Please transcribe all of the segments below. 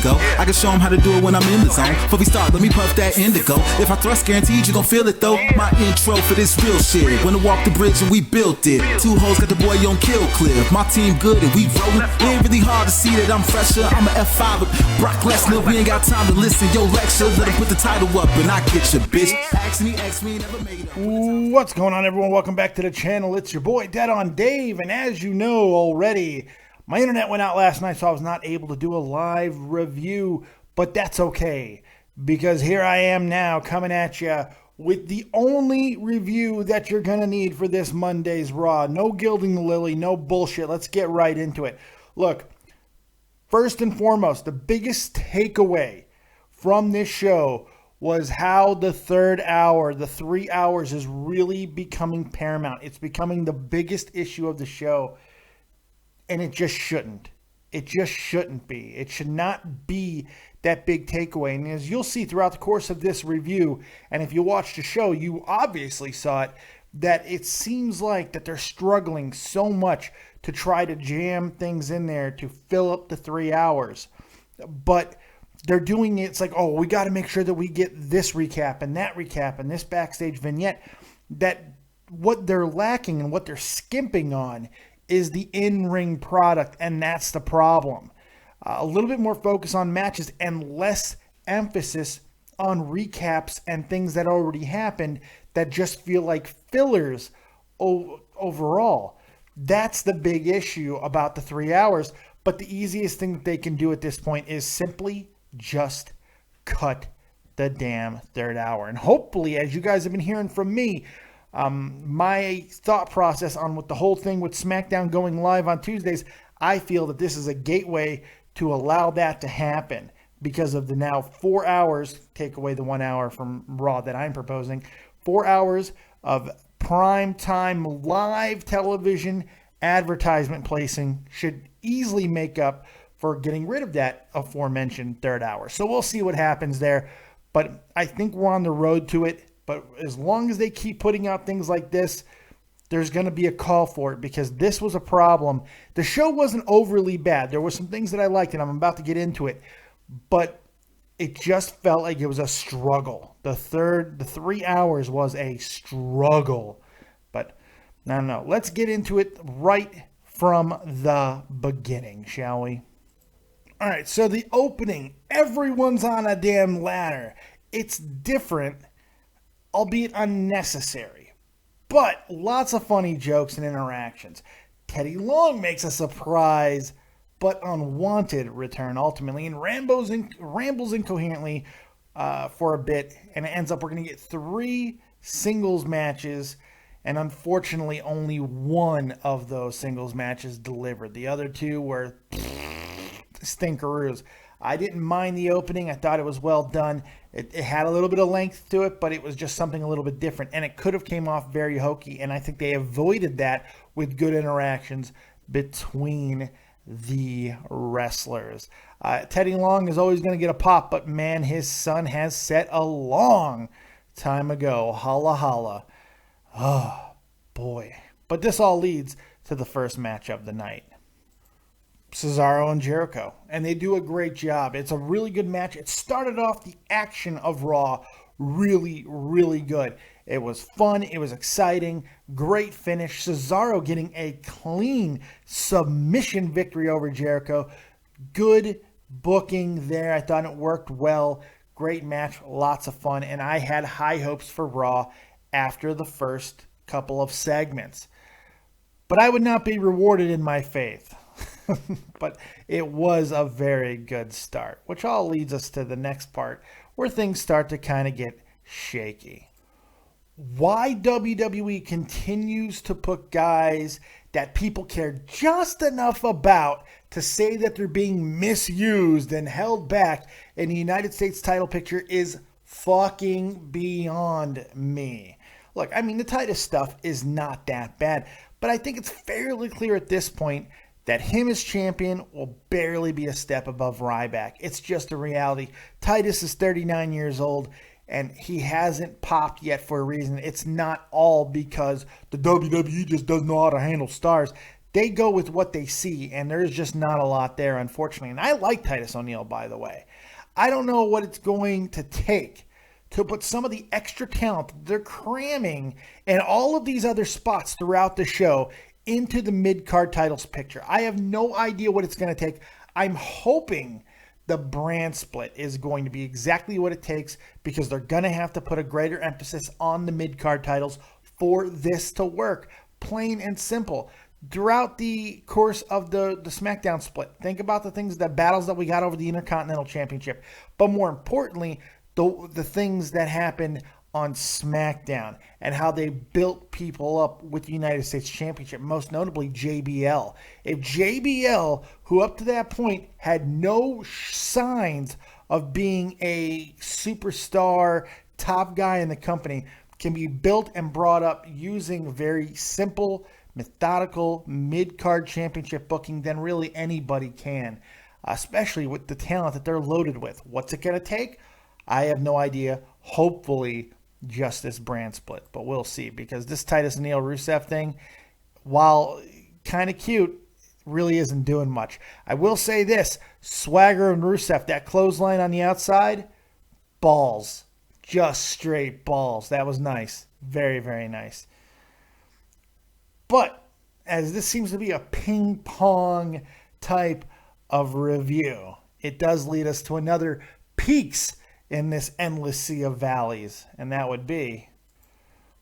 go. I can show them how to do it when I'm in the zone. Before we start, let me puff that indigo. If I thrust, guaranteed you gon' feel it though. My intro for this real shit. When I walk the bridge and we built it. Two hoes got the boy on kill clip. My team good and we rollin'. It ain't really hard to see that I'm fresher. I'm a F5 with Brock Lesnar. We ain't got time to listen. Yo, lecture, let him put the title up and I get your bitch. Ask me, never made it. What's going on, everyone? Welcome back to the channel. It's your boy, Dead on Dave. And as you know already, my internet went out last night, so I was not able to do a live review. But that's okay, because here I am now coming at you with the only review that you're going to need for this Monday's Raw. No gilding the lily, no bullshit. Let's get right into it. Look, first and foremost, the biggest takeaway from this show was how the third hour, the 3 hours, is really becoming paramount. It's becoming the biggest issue of the show, and it just shouldn't. It just shouldn't be. It should not be that big takeaway. And as you'll see throughout the course of this review, and if you watched the show, you obviously saw it, that it seems like that they're struggling so much to try to jam things in there to fill up the 3 hours. But they're doing it, it's like, oh, we got to make sure that we get this recap and this backstage vignette. That what they're lacking and what they're skimping on is the in-ring product, and that's the problem. A little bit more focus on matches and less emphasis on recaps and things that already happened that just feel like fillers overall. That's the big issue about the 3 hours, but the easiest thing that they can do at this point is simply just cut the damn third hour. And hopefully, as you guys have been hearing from me, my thought process on with the whole thing with SmackDown going live on Tuesdays, I feel that this is a gateway to allow that to happen because of the now 4 hours, take away the 1 hour from Raw that I'm proposing, 4 hours of prime time live television advertisement placing should easily make up for getting rid of that aforementioned third hour. So we'll see what happens there, but I think we're on the road to it. But as long as they keep putting out things like this, there's going to be a call for it, because this was a problem. The show wasn't overly bad. There were some things that I liked, and I'm about to get into it. But it just felt like it was a struggle. The 3 hours was a struggle. But no. Let's get into it right from the beginning, shall we? All right, so the opening, everyone's on a damn ladder. It's different, albeit unnecessary, but lots of funny jokes and interactions. Teddy Long makes a surprise but unwanted return ultimately, and rambles incoherently for a bit, and it ends up we're going to get 3 singles matches, and unfortunately only one of those singles matches delivered. The other 2 were stinkeroos. I didn't mind the opening. I thought it was well done. It had a little bit of length to it, but it was just something a little bit different, and it could have came off very hokey, and I think they avoided that with good interactions between the wrestlers. Teddy Long is always going to get a pop, but man, his son has set a long time ago. Holla holla. Oh, boy. But this all leads to the first match of the night. Cesaro and Jericho, and they do a great job. It's a really good match. It started off the action of Raw really, really good. It was fun. It was exciting. Great finish. Cesaro getting a clean submission victory over Jericho. Good booking there. I thought it worked well. Great match. Lots of fun. And I had high hopes for Raw after the first couple of segments. But I would not be rewarded in my faith. But it was a very good start, which all leads us to the next part where things start to kind of get shaky. Why WWE continues to put guys that people care just enough about to say that they're being misused and held back in the United States title picture is fucking beyond me. Look, I mean, the Titus stuff is not that bad, but I think it's fairly clear at this point that him as champion will barely be a step above Ryback. It's just a reality. Titus is 39 years old, and he hasn't popped yet for a reason. It's not all because the WWE just doesn't know how to handle stars. they go with what they see, and there's just not a lot there, unfortunately. And I like Titus O'Neil, by the way. I don't know what it's going to take to put some of the extra talent they're cramming and all of these other spots throughout the show into the mid-card titles picture. I have no idea what it's going to take. I'm hoping the brand split is going to be exactly what it takes, because they're going to have to put a greater emphasis on the mid-card titles for this to work. Plain and simple. Throughout the course of the SmackDown split, think about the battles that we got over the Intercontinental Championship. But more importantly, the things that happened on SmackDown and how they built people up with the United States Championship, most notably JBL. If JBL, who up to that point had no signs of being a superstar top guy in the company, can be built and brought up using very simple, methodical mid-card championship booking, then really anybody can, especially with the talent that they're loaded with. What's it going to take? I have no idea. Hopefully just this brand split, but we'll see, because this Titus O'Neil Rusev thing, while kind of cute, really isn't doing much. I will say this, Swagger and Rusev, that clothesline on the outside, balls, just straight balls. That was nice. Very, very nice. But as this seems to be a ping pong type of review, it does lead us to another peaks in this endless sea of valleys. And that would be,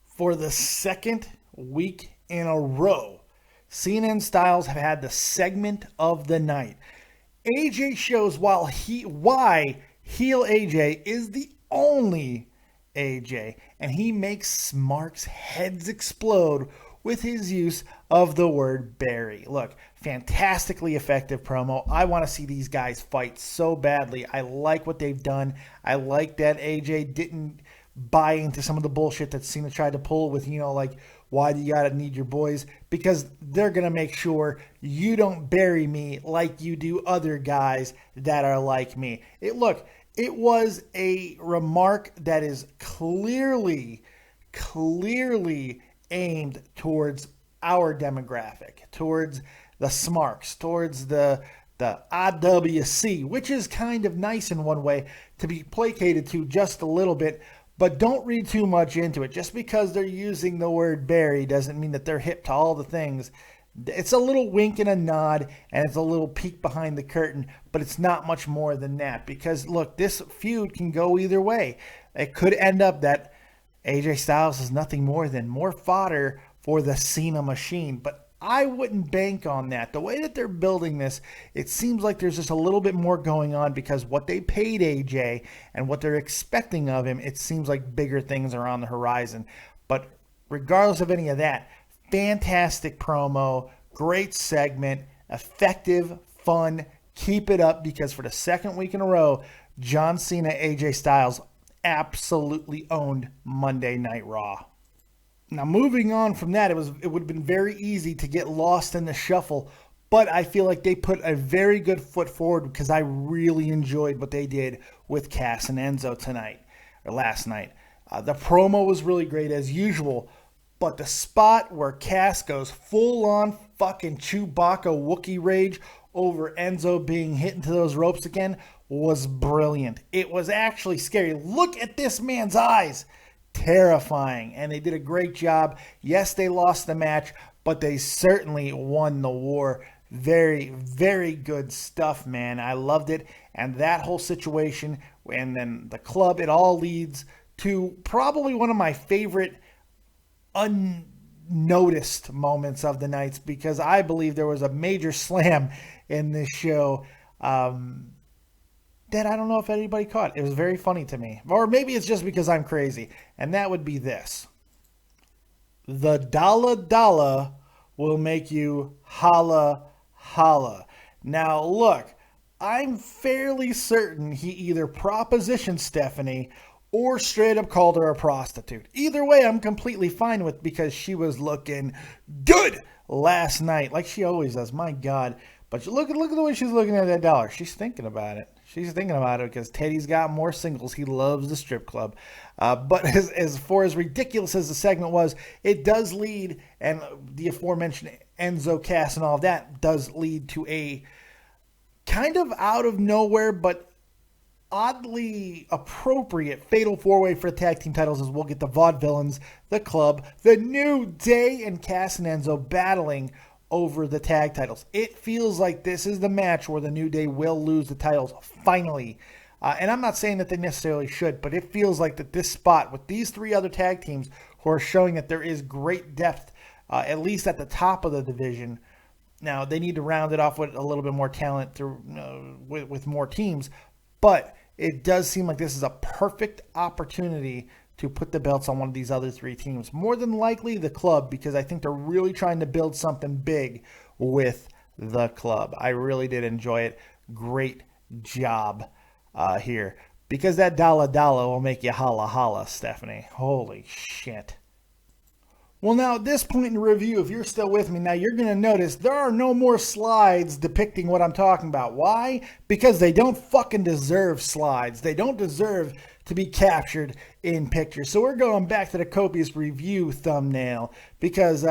for the second week in a row, Cena and Styles have had the segment of the night. AJ shows why heel AJ is the only AJ, and he makes Mark's heads explode with his use of the word Barry. Look, fantastically effective promo. I want to see these guys fight so badly. I like what they've done. I like that AJ didn't buy into some of the bullshit that Cena tried to pull with, like, why do you gotta need your boys? Because they're gonna make sure you don't bury me like you do other guys that are like me. It was a remark that is clearly aimed towards our demographic, towards the Smarks, towards the IWC, which is kind of nice in one way to be placated to just a little bit, but don't read too much into it. Just because they're using the word Barry doesn't mean that they're hip to all the things. It's a little wink and a nod, and it's a little peek behind the curtain, but it's not much more than that. Because, look, this feud can go either way. It could end up that AJ Styles is nothing more than more fodder for the Cena machine, but I wouldn't bank on that. The way that they're building this, it seems like there's just a little bit more going on, because what they paid AJ and what they're expecting of him, it seems like bigger things are on the horizon. But regardless of any of that, fantastic promo, great segment, effective, fun. Keep it up, because for the second week in a row, John Cena, AJ Styles absolutely owned Monday Night Raw. Now, moving on from that, it would have been very easy to get lost in the shuffle, but I feel like they put a very good foot forward, because I really enjoyed what they did with Cass and Enzo last night. The promo was really great as usual, but the spot where Cass goes full-on fucking Chewbacca Wookiee rage over Enzo being hit into those ropes again was brilliant. It was actually scary. Look at this man's eyes. Terrifying, and they did a great job. Yes, they lost the match, but they certainly won the war. Very, very good stuff, man. I loved it, and that whole situation, and then the club, it all leads to probably one of my favorite unnoticed moments of the nights, because I believe there was a major slam in this show that I don't know if anybody caught. It was very funny to me. Or maybe it's just because I'm crazy. And that would be this. The dollar will make you holla holla. Now look, I'm fairly certain he either propositioned Stephanie or straight up called her a prostitute. Either way, I'm completely fine with, because she was looking good last night, like she always does. My God. But look at the way she's looking at that dollar. She's thinking about it. She's thinking about it because Teddy's got more singles. He loves the strip club. But as far as ridiculous as the segment was, it does lead, and the aforementioned Enzo Cass and all of that does lead to a kind of out of nowhere but oddly appropriate fatal four-way for the tag team titles, as we'll get the Vaudevillains, the Club, the New Day, and Cass and Enzo battling over the tag titles. It feels like this is the match where the New Day will lose the titles finally. And I'm not saying that they necessarily should, but it feels like that this spot with these three other tag teams who are showing that there is great depth, at least at the top of the division. Now, they need to round it off with a little bit more talent through with more teams, but it does seem like this is a perfect opportunity to put the belts on one of these other three teams. More than likely the Club, because I think they're really trying to build something big with the Club. I really did enjoy it. Great job here. Because that dollar will make you holla holla, Stephanie. Holy shit. Well, now at this point in the review, if you're still with me, now you're going to notice there are no more slides depicting what I'm talking about. Why? Because they don't fucking deserve slides. They don't deserve to be captured in pictures. So we're going back to the copious review thumbnail because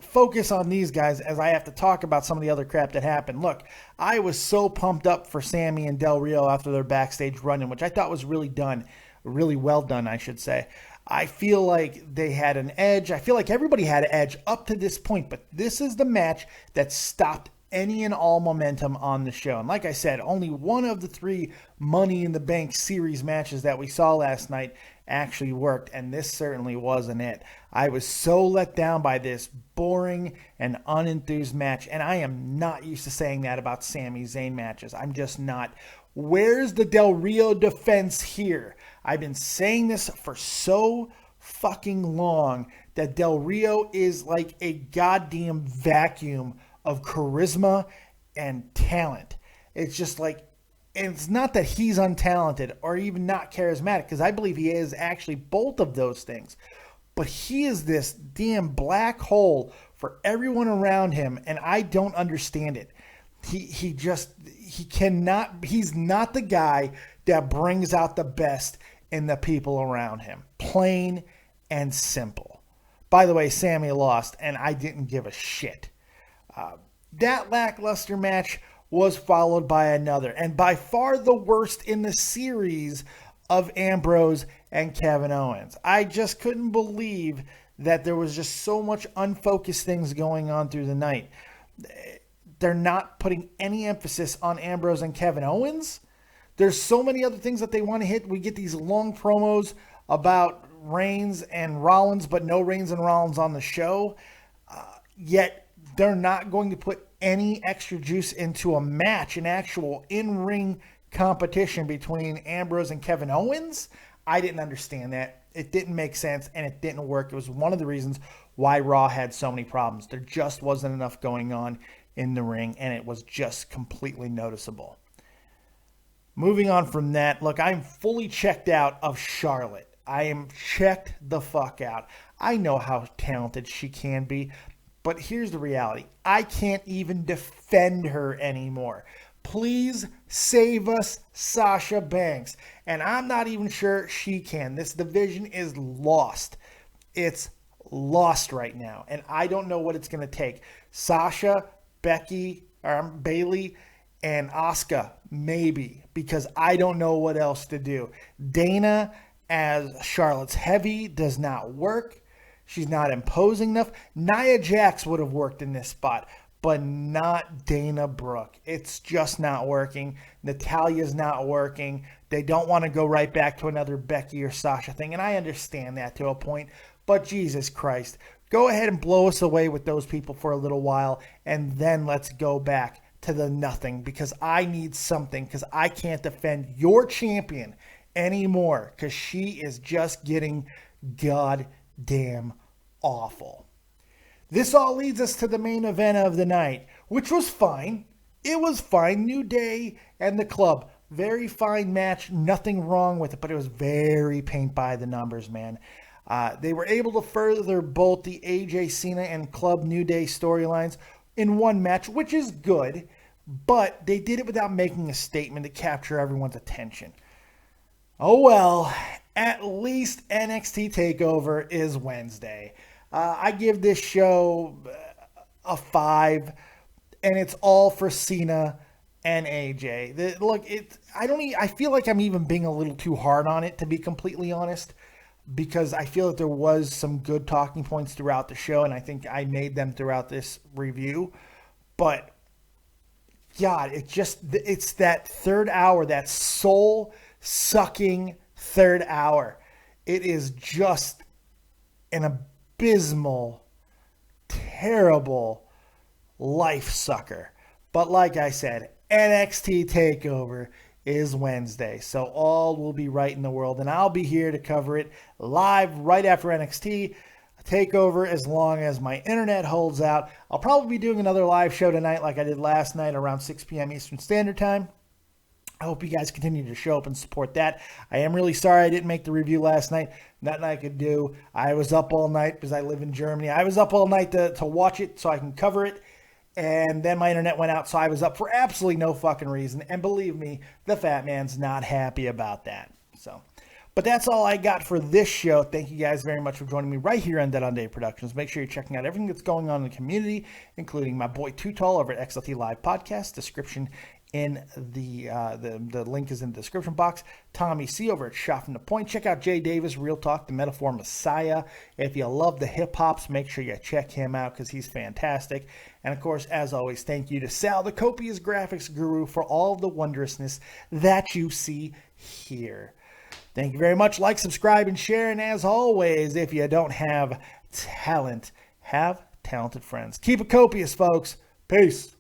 focus on these guys as I have to talk about some of the other crap that happened. Look, I was so pumped up for Sammy and Del Rio after their backstage run-in, which I thought was really well done, I should say. I feel like they had an edge. I feel like everybody had an edge up to this point, but this is the match that stopped any and all momentum on the show. And like I said, only one of the three Money in the Bank series matches that we saw last night actually worked, and this certainly wasn't it. I was so let down by this boring and unenthused match, and I am not used to saying that about Sami Zayn matches. I'm just not. Where's the Del Rio defense here? I've been saying this for so fucking long that Del Rio is like a goddamn vacuum of charisma and talent. It's just like, and it's not that he's untalented or even not charismatic, because I believe he is actually both of those things. But he is this damn black hole for everyone around him, and I don't understand it. He's not the guy that brings out the best in the people around him. Plain and simple. By the way, Sammy lost, and I didn't give a shit. That lackluster match was followed by another, and by far the worst in the series of Ambrose and Kevin Owens. I just couldn't believe that there was just so much unfocused things going on through the night. They're not putting any emphasis on Ambrose and Kevin Owens. There's so many other things that they want to hit. We get these long promos about Reigns and Rollins, but no Reigns and Rollins on the show. Yet they're not going to put any extra juice into a match, an actual in-ring competition between Ambrose and Kevin Owens. I didn't understand that. It didn't make sense, and it didn't work. It was one of the reasons why Raw had so many problems. There just wasn't enough going on in the ring, and it was just completely noticeable. Moving on from that, look, I'm fully checked out of Charlotte. I am checked the fuck out. I know how talented she can be, but here's the reality. I can't even defend her anymore. Please save us, Sasha Banks. And I'm not even sure she can. This division is lost. It's lost right now, and I don't know what it's going to take. Sasha, Bayley, and Asuka, maybe, because I don't know what else to do. Dana as Charlotte's heavy does not work. She's not imposing enough. Nia Jax would have worked in this spot, but not Dana Brooke. It's just not working. Natalia's not working. They don't want to go right back to another Becky or Sasha thing, and I understand that to a point, but Jesus Christ. Go ahead and blow us away with those people for a little while, and then let's go back to the nothing, because I need something, because I can't defend your champion anymore, because she is just getting goddamn awful. This all leads us to the main event of the night, which was fine. It was fine. New Day and the Club. Very fine match. Nothing wrong with it, but it was very paint by the numbers, man. They were able to further both the AJ Cena and Club New Day storylines in one match, which is good. but they did it without making a statement to capture everyone's attention. Oh well, at least NXT TakeOver is Wednesday. I give this show a 5, and it's all for Cena and AJ. I feel like I'm even being a little too hard on it, to be completely honest, because I feel that there was some good talking points throughout the show, and I think I made them throughout this review. But God, it's that third hour, that soul-sucking third hour. It is just an abysmal, terrible life sucker. But like I said, NXT TakeOver is Wednesday, so all will be right in the world, and I'll be here to cover it live right after NXT TakeOver as long as my internet holds out. I'll probably be doing another live show tonight like I did last night around 6 p.m. Eastern Standard Time. I hope you guys continue to show up and support that. I am really sorry I didn't make the review last night. Nothing I could do. I was up all night because I live in Germany. I was up all night to watch it so I can cover it. And then my internet went out, so I was up for absolutely no fucking reason. And believe me, the fat man's not happy about that. But that's all I got for this show. Thank you guys very much for joining me right here on Dead on Dave Productions. Make sure you're checking out everything that's going on in the community, including my boy Too Tall over at XLT Live Podcast. Description in the link is in the description box. Tommy C over at Shot from the Point. Check out Jay Davis, Real Talk, the Metaphor Messiah. If you love the hip hops, make sure you check him out because he's fantastic. And of course, as always, thank you to Sal, the copious graphics guru, for all of the wondrousness that you see here. Thank you very much. Like, subscribe, and share. And as always, if you don't have talent, have talented friends. Keep it copious, folks. Peace.